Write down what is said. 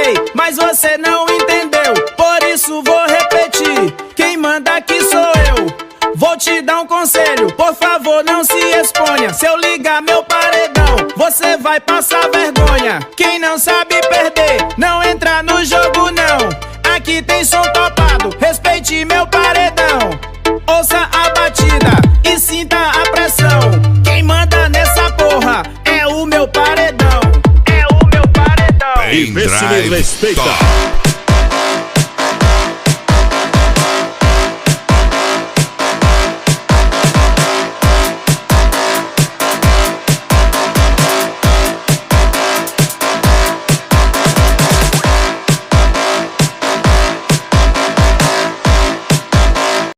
falei, mas você não entendeu. Por isso vou repetir, quem manda aqui sou eu. Vou te dar um conselho, por favor não se exponha. Se eu ligar meu paredão, você vai passar vergonha. Quem não sabe perder, não entra no jogo não. Aqui tem som topado, respeite meu paredão. Ouça a batida e sinta a pressão. Quem manda nessa porra é o meu paredão. É o meu paredão. Vê se me respeita.